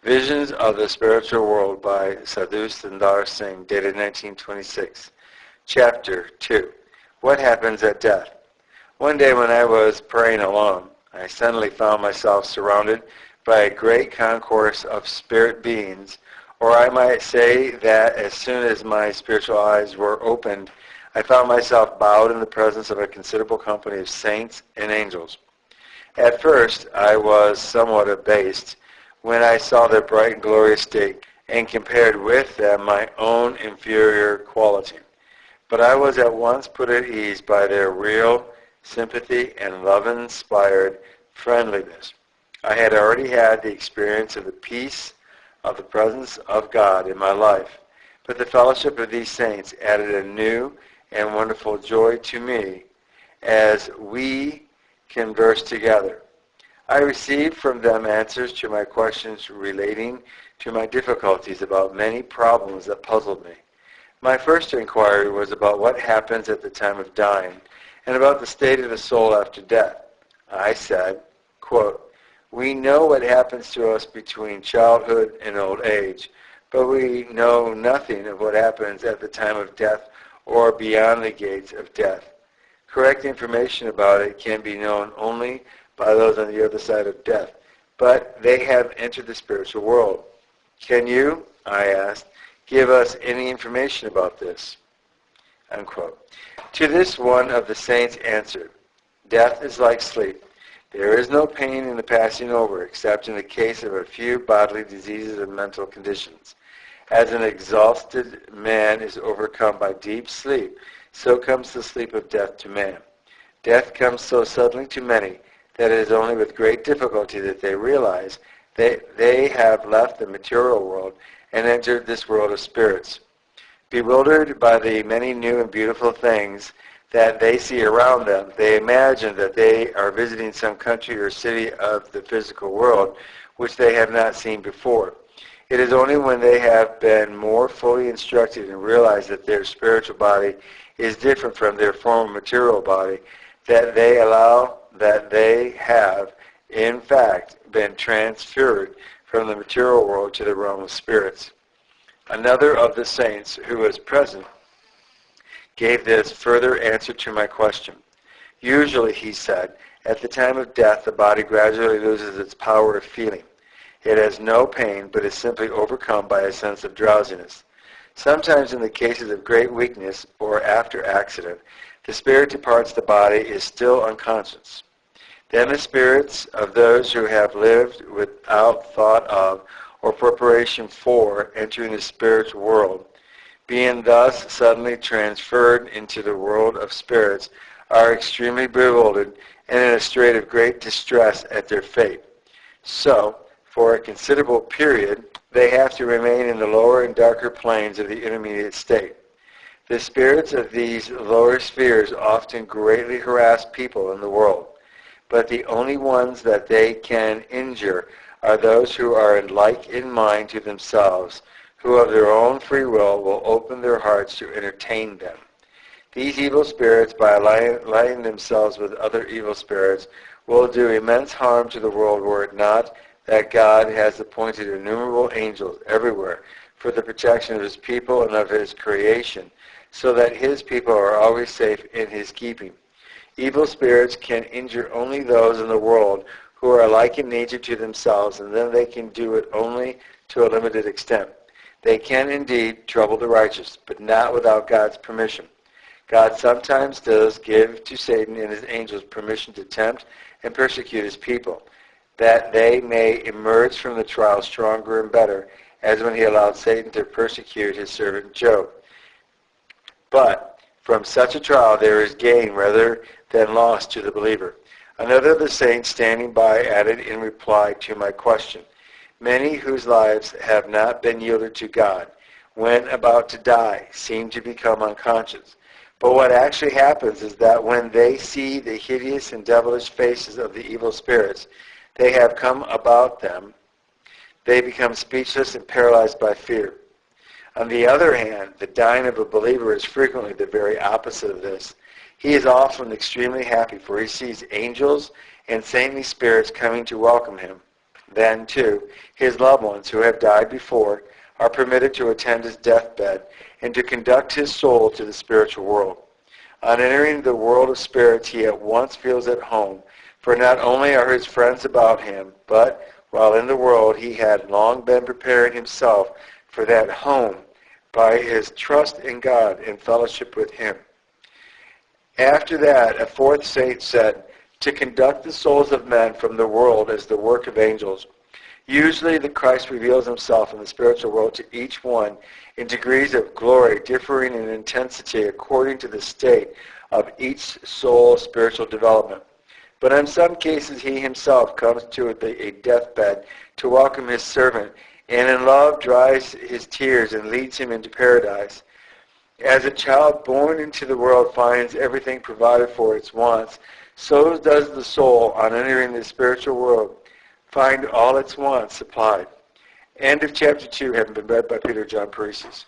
Visions of the Spiritual World by Sadhu Sundar Singh, dated 1926. Chapter 2. What happens at death? One day when I was praying alone, I suddenly found myself surrounded by a great concourse of spirit beings, or I might say that as soon as my spiritual eyes were opened, I found myself bowed in the presence of a considerable company of saints and angels. At first, I was somewhat abased when I saw their bright and glorious state, and compared with them my own inferior quality. But I was at once put at ease by their real sympathy and love-inspired friendliness. I had already had the experience of the peace of the presence of God in my life, but the fellowship of these saints added a new and wonderful joy to me as we conversed together. I received from them answers to my questions relating to my difficulties about many problems that puzzled me. My first inquiry was about what happens at the time of dying and about the state of the soul after death. I said, quote, "We know what happens to us between childhood and old age, but we know nothing of what happens at the time of death or beyond the gates of death. Correct information about it can be known only by those on the other side of death, but they have entered the spiritual world. Can you," I asked, "give us any information about this?" Unquote. To this one of the saints answered, "Death is like sleep. There is no pain in the passing over, except in the case of a few bodily diseases and mental conditions. As an exhausted man is overcome by deep sleep, so comes the sleep of death to man. Death comes so suddenly to many that it is only with great difficulty that they realize that they have left the material world and entered this world of spirits. Bewildered by the many new and beautiful things that they see around them, they imagine that they are visiting some country or city of the physical world which they have not seen before. It is only when they have been more fully instructed and realize that their spiritual body is different from their former material body that they allow that they have, in fact, been transferred from the material world to the realm of spirits." Another of the saints who was present gave this further answer to my question. "Usually," he said, "at the time of death the body gradually loses its power of feeling. It has no pain, but is simply overcome by a sense of drowsiness. Sometimes in the cases of great weakness or after accident, the spirit departs the body is still unconscious. Then the spirits of those who have lived without thought of or preparation for entering the spiritual world, being thus suddenly transferred into the world of spirits, are extremely bewildered and in a state of great distress at their fate. So, for a considerable period, they have to remain in the lower and darker planes of the intermediate state. The spirits of these lower spheres often greatly harass people in the world, but the only ones that they can injure are those who are like in mind to themselves, who of their own free will open their hearts to entertain them. These evil spirits, by allying themselves with other evil spirits, will do immense harm to the world were it not that God has appointed innumerable angels everywhere for the protection of his people and of his creation, so that his people are always safe in his keeping. Evil spirits can injure only those in the world who are alike in nature to themselves, and then they can do it only to a limited extent. They can indeed trouble the righteous, but not without God's permission. God sometimes does give to Satan and his angels permission to tempt and persecute his people, that they may emerge from the trial stronger and better, as when he allowed Satan to persecute his servant Job. But from such a trial there is gain rather than loss to the believer. Another of the saints standing by added in reply to my question, "Many whose lives have not been yielded to God, when about to die, seem to become unconscious. But what actually happens is that when they see the hideous and devilish faces of the evil spirits they have come about them, they become speechless and paralyzed by fear. On the other hand, the dying of a believer is frequently the very opposite of this. He is often extremely happy, for he sees angels and saintly spirits coming to welcome him. Then, too, his loved ones who have died before are permitted to attend his deathbed and to conduct his soul to the spiritual world. On entering the world of spirits, he at once feels at home, for not only are his friends about him, but while in the world he had long been preparing himself for that home by his trust in God and fellowship with him. After that, a fourth saint said, to conduct the souls of men from the world is the work of angels. Usually the Christ reveals himself in the spiritual world to each one in degrees of glory differing in intensity according to the state of each soul's spiritual development. But in some cases he himself comes to a deathbed to welcome his servant, and in love dries his tears and leads him into paradise. As a child born into the world finds everything provided for its wants, so does the soul, on entering the spiritual world, find all its wants supplied. End of chapter 2, having been read by Peter John Paresis.